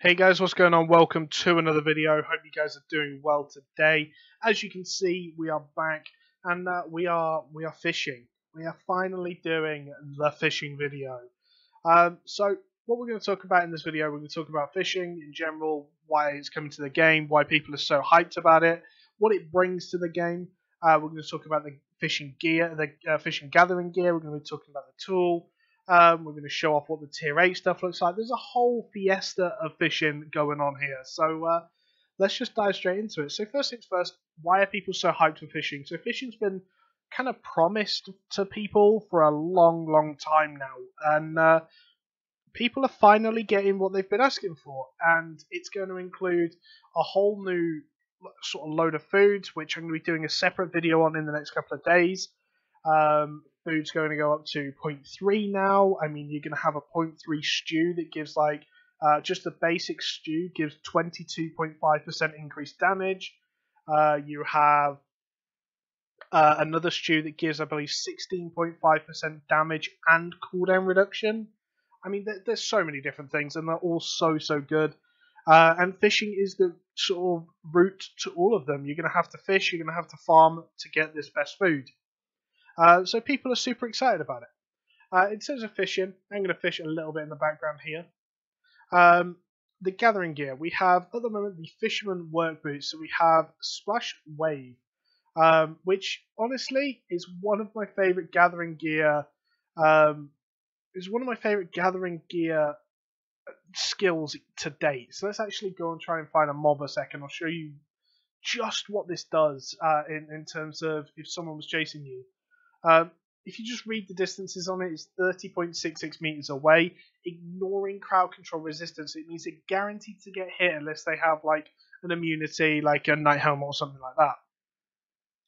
Hey guys, what's going on? Welcome to another video. Hope you guys are doing well today. As you can see, we are back and we are fishing. We are finally doing the fishing video. So what we're going to talk about in this video, we're going to talk about fishing in general, why it's coming to the game, why people are so hyped about it, what it brings to the game. We're going to talk about the fishing gear, the fishing gathering gear. We're going to be talking about the tool. We're going to show off what the tier 8 stuff looks like. There's a whole fiesta of fishing going on here. So let's just dive straight into it. So first things first, why are people so hyped for fishing? So fishing's been kind of promised to people for a long time now. And people are finally getting what they've been asking for. And it's going to include a whole new sort of load of foods, which I'm going to be doing a separate video on in the next couple of days. Food's going to go up to 0.3 now. I mean, you're going to have a 0.3 stew that gives like just the basic stew gives 22.5% increased damage. You have another stew that gives, I believe, 16.5% damage and cooldown reduction. I mean, there's so many different things, and they're all so good. And fishing is the sort of route to all of them. You're going to have to fish, you're going to have to farm to get this best food. So people are super excited about it. In terms of fishing, I'm going to fish a little bit in the background here. The gathering gear. We have, at the moment, the Fisherman work boots. So we have Splash Wave, which honestly is one of my favorite gathering gear. Is one of my favorite gathering gear skills to date. So let's actually go and try and find a mob a second. I'll show you just what this does in terms of if someone was chasing you. If you just read the distances on it, it's 30.66 meters away. Ignoring crowd control resistance, it means they're guaranteed to get hit unless they have like an immunity, like a night helmet or something like that.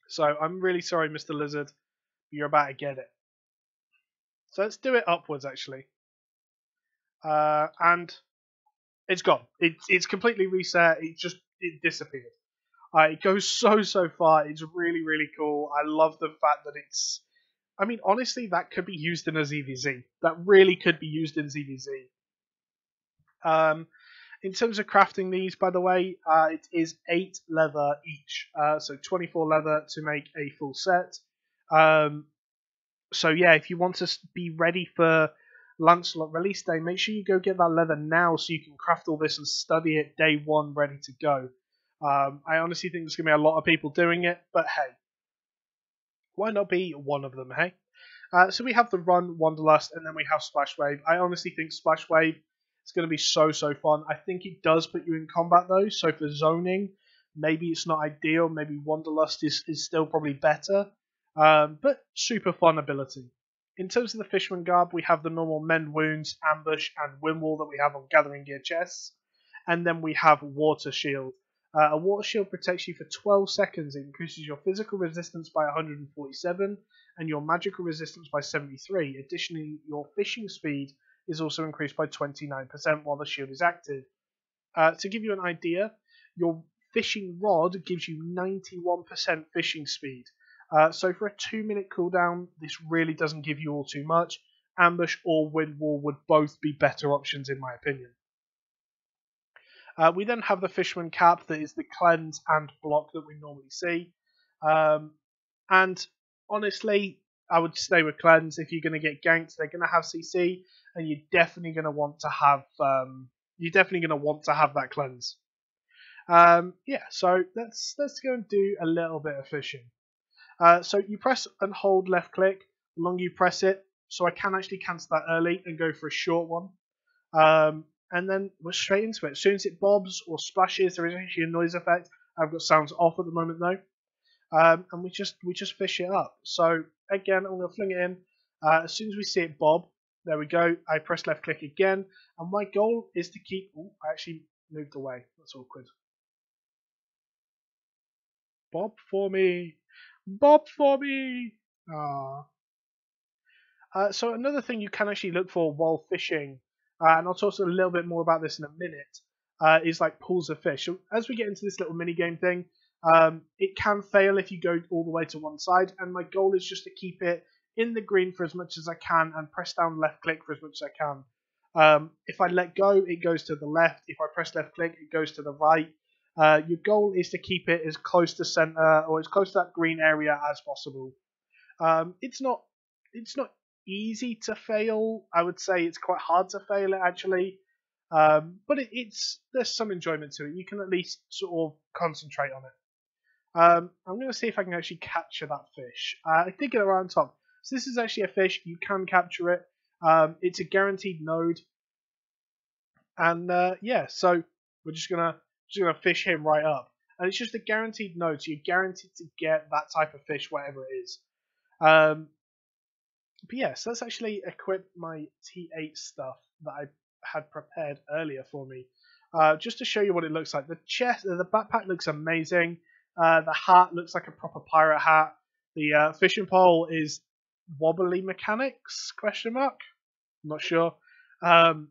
So I'm really sorry, Mr. Lizard, but you're about to get it. So let's do it upwards, actually. And it's gone. It's completely reset. It disappeared. It goes so far. It's really cool. I love the fact that it's. I mean, honestly, that could be used in a ZVZ. That really could be used in ZVZ. In terms of crafting these, by the way, it is 8 leather each. So 24 leather to make a full set. So yeah, if you want to be ready for Lancelot release day, make sure you go get that leather now so you can craft all this and study it day one ready to go. I honestly think there's going to be a lot of people doing it, but hey, why not be one of them, hey? So we have the Run, Wanderlust, and then we have Splash Wave. I honestly think Splash Wave is going to be so fun. I think it does put you in combat though, so for zoning, maybe it's not ideal. Maybe Wanderlust is still probably better, but super fun ability. In terms of the Fisherman Garb, we have the normal Mend Wounds, Ambush, and Windwall that we have on Gathering Gear chests, and then we have Water Shield. A water shield protects you for 12 seconds. It increases your physical resistance by 147 and your magical resistance by 73. Additionally, your fishing speed is also increased by 29% while the shield is active. To give you an idea, your fishing rod gives you 91% fishing speed. So for a 2-minute cooldown, this really doesn't give you all too much. Ambush or Windwall would both be better options in my opinion. We then have the Fisherman Cap that is the cleanse and block that we normally see. And honestly, I would stay with cleanse. If you're going to get ganked, they're going to have CC, and you're definitely going to want to have that cleanse. Yeah, so let's go and do a little bit of fishing. So you press and hold left click the longer you press it. So I can actually cancel that early and go for a short one. And then we're straight into it. As soon as it bobs or splashes, there is actually a noise effect. I've got sounds off at the moment though, and we just fish it up. So again, I'm going to fling it in. As soon as we see it bob, there we go. I press left click again, and my goal is to keep. Oh, I actually moved away. That's awkward. Bob for me, bob for me. Ah. So another thing you can actually look for while fishing. And I'll talk a little bit more about this in a minute, is like pools of fish. So as we get into this little mini game thing, it can fail if you go all the way to one side, and my goal is just to keep it in the green for as much as I can and press down left click for as much as I can. If I let go, it goes to the left. If I press left click, it goes to the right. Your goal is to keep it as close to center or as close to that green area as possible. It's not easy to fail. I would say it's quite hard to fail it actually. But there's some enjoyment to it. You can at least sort of concentrate on it. I'm going to see if I can actually capture that fish. I think it around top. So this is actually a fish. You can capture it. It's a guaranteed node, and yeah, so we're just gonna fish him right up, and it's just a guaranteed node. So you're guaranteed to get that type of fish, whatever it is. But yeah, so let's actually equip my T8 stuff that I had prepared earlier for me, just to show you what it looks like. The backpack looks amazing. The hat looks like a proper pirate hat. The fishing pole is wobbly mechanics? Question mark? I'm not sure. But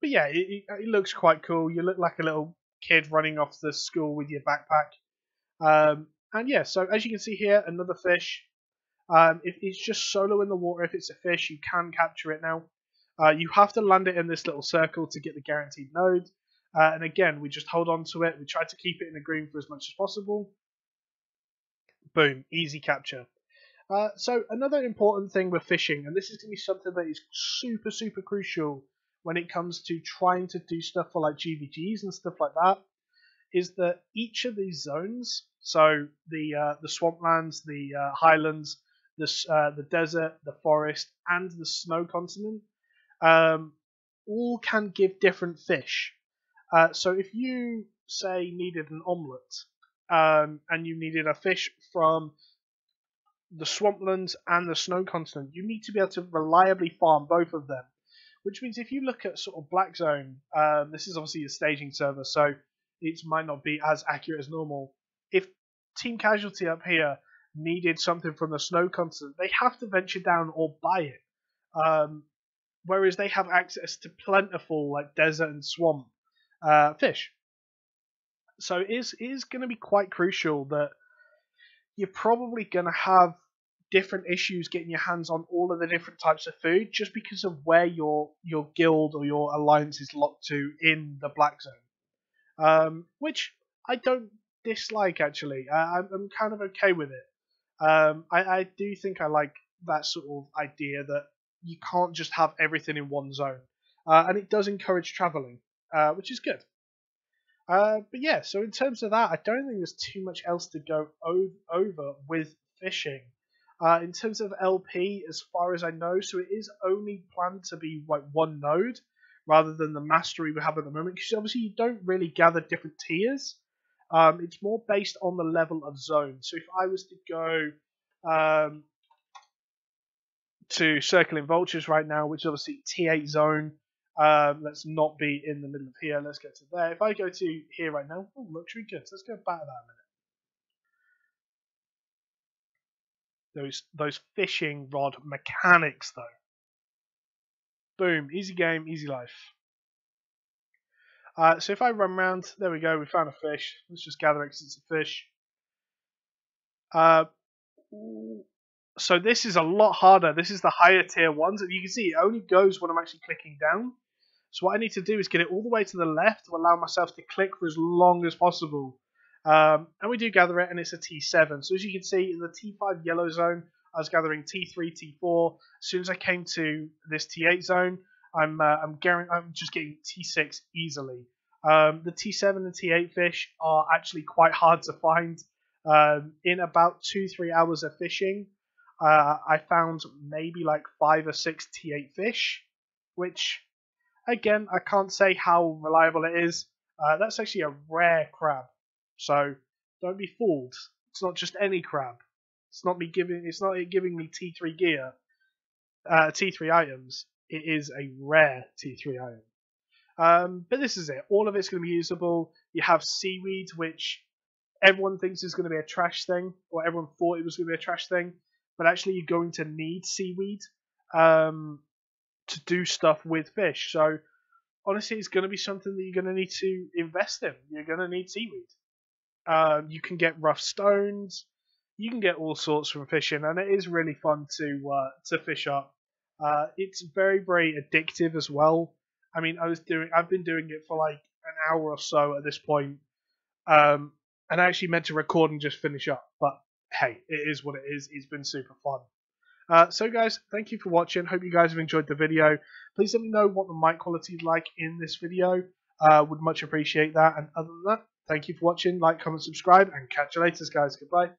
yeah, it looks quite cool. You look like a little kid running off to school with your backpack. And yeah, so as you can see here, another fish. If it's just solo in the water, if it's a fish, you can capture it now. You have to land it in this little circle to get the guaranteed node. And again, we just hold on to it. We try to keep it in the green for as much as possible. Boom, easy capture. So another important thing with fishing, and this is going to be something that is super, super crucial when it comes to trying to do stuff for like GVGs and stuff like that, is that each of these zones, so the swamplands, the highlands, the desert, the forest, and the snow continent, all can give different fish. So if you say needed an omelette, and you needed a fish from the swamplands and the snow continent, you need to be able to reliably farm both of them. Which means if you look at sort of Black Zone, this is obviously a staging server, so it might not be as accurate as normal. If Team Casualty up here needed something from the snow continent, they have to venture down or buy it. Whereas they have access to plentiful like desert and swamp fish. So it is going to be quite crucial that you're probably going to have different issues getting your hands on all of the different types of food just because of where your guild or your alliance is locked to in the Black Zone. Which I don't dislike actually. I'm kind of okay with it. I do think I like that sort of idea that you can't just have everything in one zone. And it does encourage travelling, which is good. But yeah, so in terms of that, I don't think there's too much else to go over with fishing. In terms of LP, as far as I know, so it is only planned to be like one node rather than the mastery we have at the moment, because obviously you don't really gather different tiers. It's more based on the level of zone. So if I was to go to Circling Vultures right now, which is obviously T8 zone, let's not be in the middle of here. Let's go to there. If I go to here right now, luxury goods. Let's go back to that a minute. Those fishing rod mechanics, though. Boom, easy game, easy life. So if I run around, there we go. We found a fish. Let's just gather it because it's a fish. So this is a lot harder. This is the higher tier ones, and you can see it only goes when I'm actually clicking down. So what I need to do is get it all the way to the left to allow myself to click for as long as possible. And we do gather it, and it's a T7. So as you can see, in the T5 yellow zone, I was gathering T3, T4. As soon as I came to this T8 zone, I'm just getting T6 easily. The T7 and T8 fish are actually quite hard to find. In about 2-3 hours of fishing, I found maybe like 5 or 6 T8 fish, which, again, I can't say how reliable it is. That's actually a rare crab, so don't be fooled. It's not just any crab. It's not giving me T3 gear, T3 items. It is a rare T3 item. But this is it. All of it's going to be usable. You have Seaweeds, which everyone thinks is going to be a trash thing, or everyone thought it was going to be a trash thing, but actually you're going to need Seaweed to do stuff with fish. So honestly, it's going to be something that you're going to need to invest in. You're going to need Seaweed. You can get rough stones. You can get all sorts from fishing, and it is really fun to fish up. It's very, very addictive as well. I mean, I've been doing it for like an hour or so at this point, and I actually meant to record and just finish up. But hey, it is what it is. It's been super fun. So guys, thank you for watching. Hope you guys have enjoyed the video. Please let me know what the mic quality is like in this video. Would much appreciate that. And other than that, thank you for watching. Like, comment, subscribe, and catch you later, guys. Goodbye.